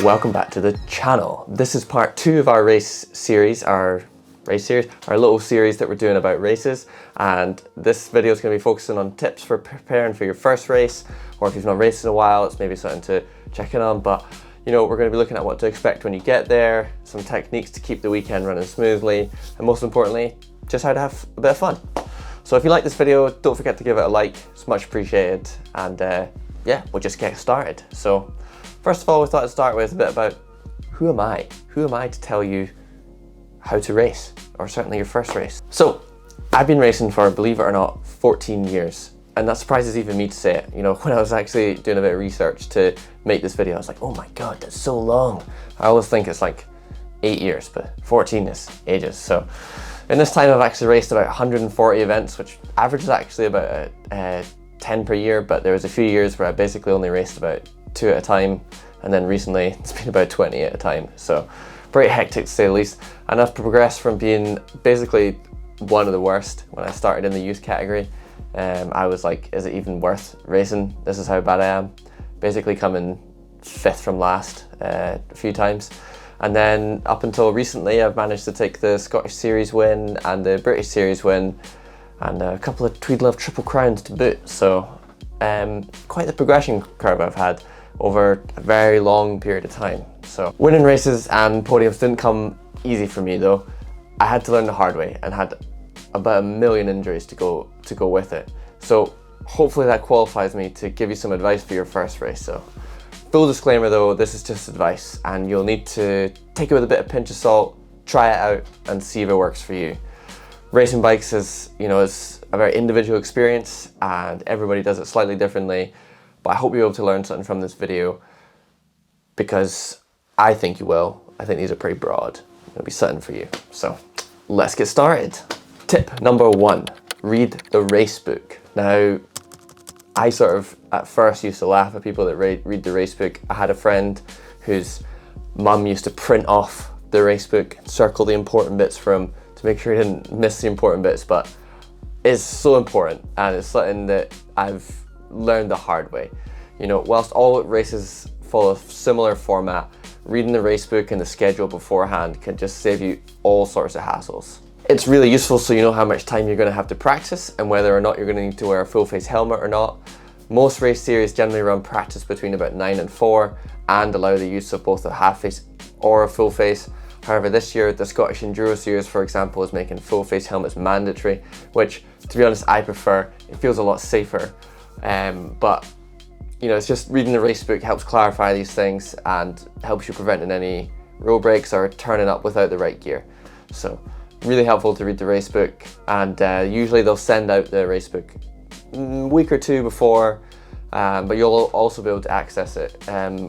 Welcome back to the channel. This is part 2 of our our little series that we're doing about races, and this video is going to be focusing on tips for preparing for your first race, or if you've not raced in a while, it's maybe something to check in on. But you know, we're going to be looking at what to expect when you get there, some techniques to keep the weekend running smoothly, and most importantly, just how to have a bit of fun. So if you like this video, don't forget to give it a like, it's much appreciated, and yeah, we'll just get started. So first of all, we thought I'd start with a bit about who am I? Who am I to tell you how to race, or certainly your first race? So I've been racing for, believe it or not, 14 years. And that surprises even me to say it. You know, when I was actually doing a bit of research to make this video, I was like, oh my God, that's so long. I always think it's like 8 years, but 14 is ages. So in this time, I've actually raced about 140 events, which averages actually about 10 per year, but there was a few years where I basically only raced about 2 at a time, and then recently it's been about 20 at a time. So pretty hectic to say the least. And I've progressed from being basically one of the worst when I started in the youth category. I was like, is it even worth racing? This is how bad I am. Basically coming 5th from last a few times. And then up until recently, I've managed to take the Scottish Series win and the British Series win, and a couple of Tweed Love Triple Crowns to boot. So quite the progression curve I've had over a very long period of time. So winning races and podiums didn't come easy for me though. I had to learn the hard way and had about 1 million injuries to go with it. So hopefully that qualifies me to give you some advice for your first race. So full disclaimer though, this is just advice and you'll need to take it with a bit of pinch of salt, try it out and see if it works for you. Racing bikes is a very individual experience and everybody does it slightly differently, but I hope you're able to learn something from this video, because I think you will. I think these are pretty broad. It'll be something for you. So let's get started. Tip number 1, read the race book. Now, I sort of at first used to laugh at people that read the race book. I had a friend whose mum used to print off the race book, circle the important bits for him to make sure he didn't miss the important bits, but it's so important and it's something that I've learned the hard way. You know, whilst all races follow a similar format, reading the race book and the schedule beforehand can just save you all sorts of hassles. It's really useful so you know how much time you're going to have to practice and whether or not you're going to need to wear a full face helmet or not. Most race series generally run practice between about 9 and 4 and allow the use of both a half face or a full face. However, this year the Scottish Enduro series, for example, is making full face helmets mandatory, which to be honest I prefer. It feels a lot safer, but you know, it's just reading the race book helps clarify these things and helps you preventing any road breaks or turning up without the right gear. So really helpful to read the race book, and usually they'll send out the race book a week or 2 before, but you'll also be able to access it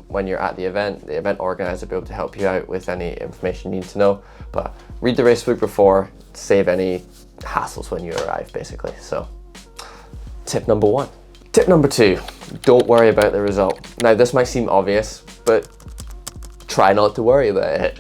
when you're at the event. The event organizer will be able to help you out with any information you need to know, but read the race book before to save any hassles when you arrive basically. So tip number 1. Tip number 2, don't worry about the result. Now this might seem obvious, but try not to worry about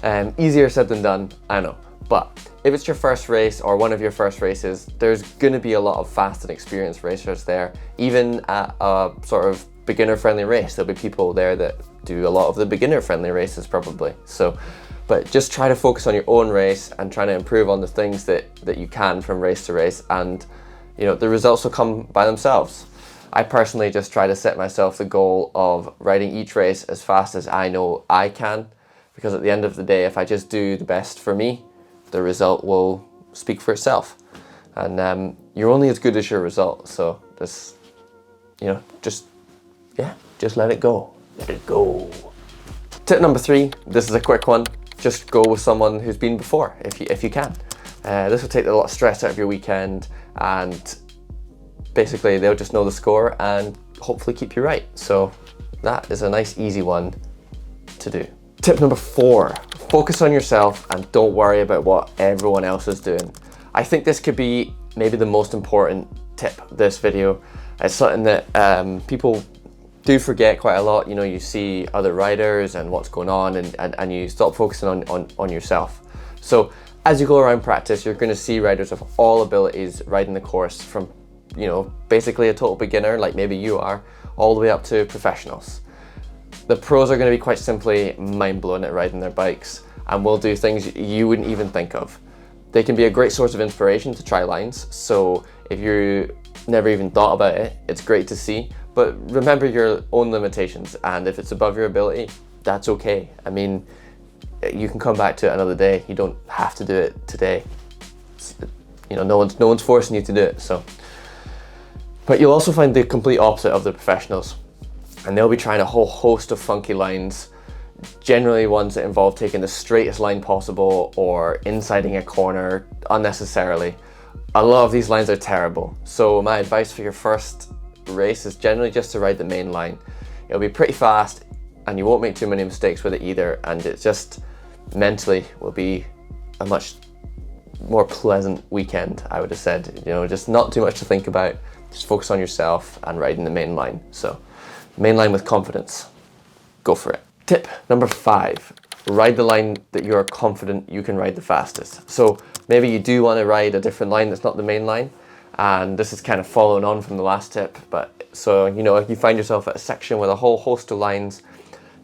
it. Easier said than done, I know. But if it's your first race or one of your first races, there's going to be a lot of fast and experienced racers there. Even at a sort of beginner friendly race, there'll be people there that do a lot of the beginner friendly races probably. So, but just try to focus on your own race and try to improve on the things that you can from race to race, and you know, the results will come by themselves. I personally just try to set myself the goal of riding each race as fast as I know I can, because at the end of the day, if I just do the best for me, the result will speak for itself. And you're only as good as your result. So just, you know, just let it go. Let it go. Tip number 3, this is a quick one. Just go with someone who's been before, if you can. This will take a lot of stress out of your weekend, and basically they'll just know the score and hopefully keep you right. So that is a nice easy one to do. Tip number 4, focus on yourself and don't worry about what everyone else is doing. I think this could be maybe the most important tip of this video. It's something that people do forget quite a lot. You know, you see other riders and what's going on, and you stop focusing on yourself. So as you go around practice, you're going to see riders of all abilities riding the course, from, you know, basically a total beginner like maybe you are, all the way up to professionals. The pros are going to be quite simply mind-blowing at riding their bikes and will do things you wouldn't even think of. They can be a great source of inspiration to try lines, so if you never even thought about it, it's great to see. But remember your own limitations, and if it's above your ability, that's okay. I mean, you can come back to it another day. You don't have to do it today. You know, no one's forcing you to do it. So, but you'll also find the complete opposite of the professionals, and they'll be trying a whole host of funky lines, generally ones that involve taking the straightest line possible or insiding a corner unnecessarily. A lot of these lines are terrible. So my advice for your first race is generally just to ride the main line. It'll be pretty fast and you won't make too many mistakes with it either, and it just mentally will be a much more pleasant weekend, I would have said. You know, just not too much to think about, just focus on yourself and riding the main line. So main line with confidence, go for it. Tip number 5, ride the line that you're confident you can ride the fastest. So maybe you do want to ride a different line that's not the main line, and this is kind of following on from the last tip, but so, you know, if you find yourself at a section with a whole host of lines,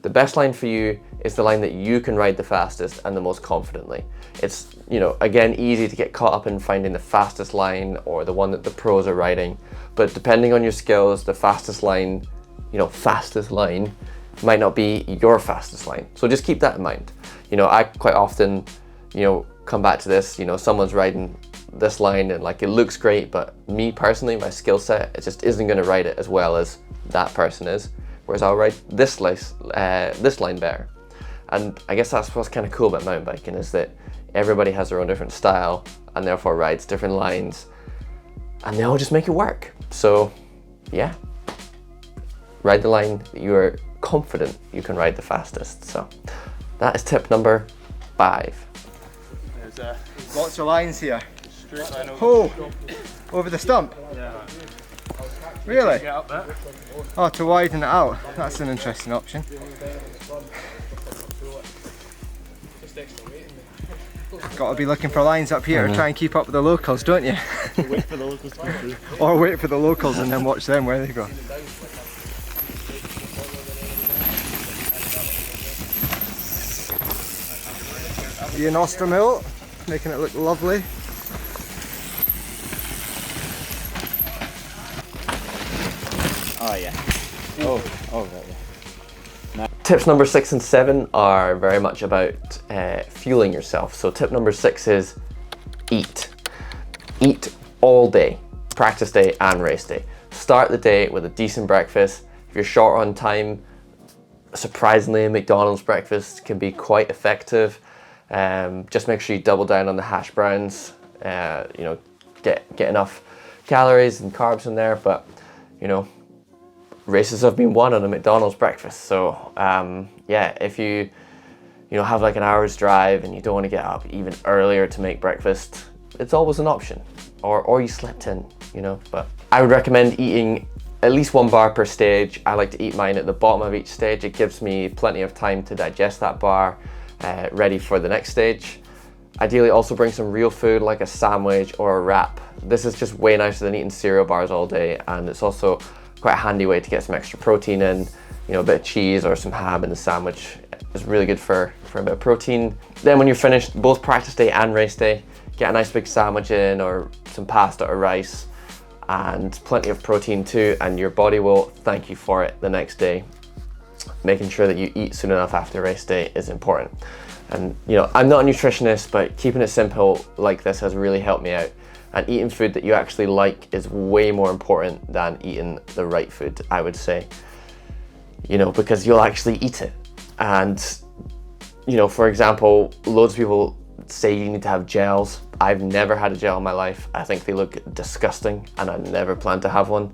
the best line for you is the line that you can ride the fastest and the most confidently. It's, you know, again, easy to get caught up in finding the fastest line or the one that the pros are riding, but depending on your skills, the fastest line, you know, fastest line might not be your fastest line. So just keep that in mind. You know, I quite often, you know, come back to this, you know, someone's line and like it looks great, but me personally, my skill set, it just isn't going to ride it as well as that person is. Whereas I'll ride this line better. And I guess that's what's kind of cool about mountain biking, is that everybody has their own different style and therefore rides different lines, and they all just make it work. So yeah, ride the line that you are confident you can ride the fastest. So that is tip number 5. There's lots of lines here. Straight line Over the stump? Yeah. Really? Get up there. Oh, to widen it out. That's an interesting option. Got to be looking for lines up here to try and keep up with the locals, don't you? Wait for the locals to come through. Or wait for the locals and then watch them where they go. Ian Ostermill, making it look lovely. Oh yeah. Oh right, yeah. Tips number 6 and 7 are very much about fueling yourself. So tip number 6 is eat. Eat all day, practice day and race day. Start the day with a decent breakfast. If you're short on time, surprisingly a McDonald's breakfast can be quite effective. Just make sure you double down on the hash browns, you know, get enough calories and carbs in there, but you know, races have been won on a McDonald's breakfast. So yeah, if you know, have like an hour's drive and you don't want to get up even earlier to make breakfast, it's always an option. Or you slept in, you know. But I would recommend eating at least 1 bar per stage. I like to eat mine at the bottom of each stage. It gives me plenty of time to digest that bar, ready for the next stage. Ideally also bring some real food like a sandwich or a wrap. This is just way nicer than eating cereal bars all day, and it's also quite a handy way to get some extra protein in. You know, a bit of cheese or some ham in the sandwich is really good for a bit of protein. Then when you're finished both practice day and race day, get a nice big sandwich in, or some pasta or rice, and plenty of protein too, and your body will thank you for it the next day. Making sure that you eat soon enough after race day is important. And you know, I'm not a nutritionist, but keeping it simple like this has really helped me out. And eating food that you actually like is way more important than eating the right food, I would say. You know, because you'll actually eat it. And you know, for example, loads of people say you need to have gels. I've never had a gel in my life. I think they look disgusting and I never plan to have one.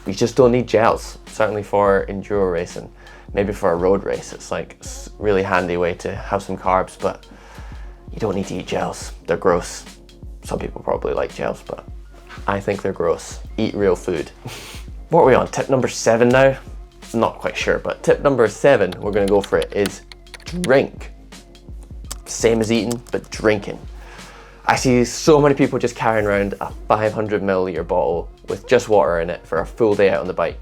You just don't need gels, certainly for enduro racing. Maybe for a road race, it's like a really handy way to have some carbs, but you don't need to eat gels. They're gross. Some people probably like gels, but I think they're gross. Eat real food. What are we on? Tip number 7 now? Not quite sure, but tip number 7, we're gonna go for it, is drink. Same as eating, but drinking. I see so many people just carrying around a 500 milliliter bottle with just water in it for a full day out on the bike.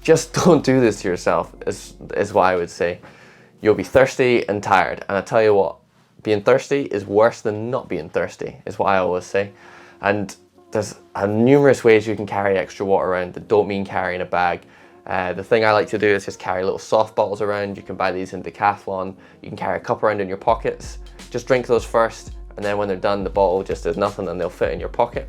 Just don't do this to yourself, is what I would say. You'll be thirsty and tired, and I tell you what, being thirsty is worse than not being thirsty, is what I always say. And there's numerous ways you can carry extra water around that don't mean carrying a bag. The thing I like to do is just carry little soft bottles around. You can buy these in Decathlon. You can carry a cup around in your pockets. Just drink those first, and then when they're done, the bottle just does nothing and they'll fit in your pocket.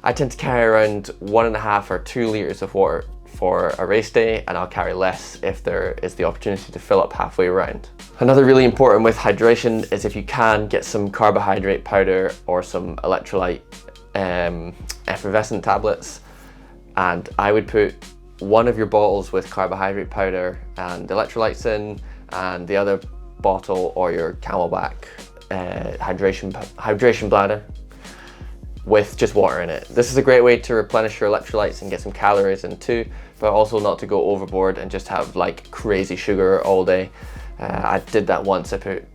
I tend to carry around 1.5 or 2 liters of water for a race day, and I'll carry less if there is the opportunity to fill up halfway around. Another really important with hydration is if you can get some carbohydrate powder or some electrolyte effervescent tablets, and I would put one of your bottles with carbohydrate powder and electrolytes in, and the other bottle or your Camelback hydration bladder with just water in it. This is a great way to replenish your electrolytes and get some calories in too, but also not to go overboard and just have like crazy sugar all day. I did that once. I put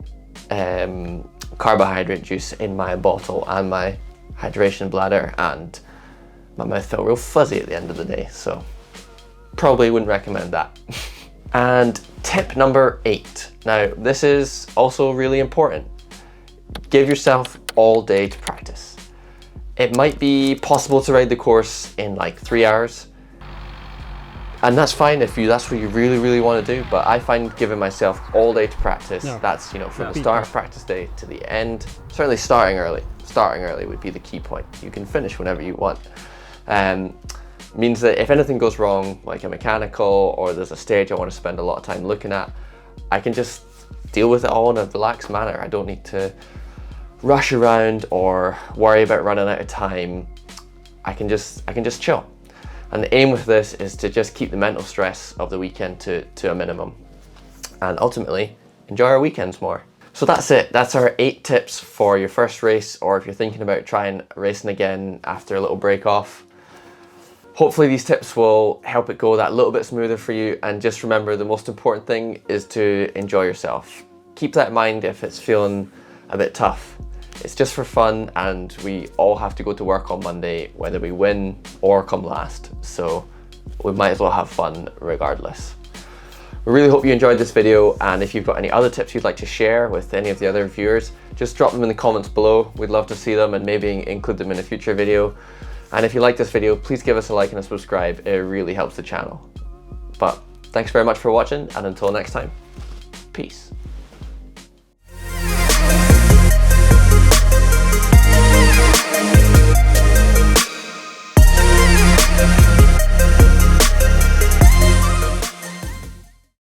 carbohydrate juice in my bottle and my hydration bladder, and my mouth felt real fuzzy at the end of the day, so probably wouldn't recommend that. And tip number 8. Now, this is also really important. Give yourself all day to practice. It might be possible to ride the course in like 3 hours, and that's fine if that's what you really want to do, but I find giving myself all day to practice, that's, you know, from the start of practice day to the end. Certainly starting early would be the key point. You can finish whenever you want. Means that if anything goes wrong, like a mechanical or there's a stage I want to spend a lot of time looking at, I can just deal with it all in a relaxed manner. I don't need to rush around or worry about running out of time. I can just chill. And the aim with this is to just keep the mental stress of the weekend to a minimum, and ultimately enjoy our weekends more. So that's it. That's our 8 tips for your first race, or if you're thinking about trying racing again after a little break off. Hopefully these tips will help it go that little bit smoother for you, and just remember the most important thing is to enjoy yourself. Keep that in mind if it's feeling a bit tough. It's just for fun, and we all have to go to work on Monday, whether we win or come last. So we might as well have fun regardless. We really hope you enjoyed this video, and if you've got any other tips you'd like to share with any of the other viewers, just drop them in the comments below. We'd love to see them and maybe include them in a future video. And if you like this video, please give us a like and a subscribe. It really helps the channel. But thanks very much for watching, and until next time, peace.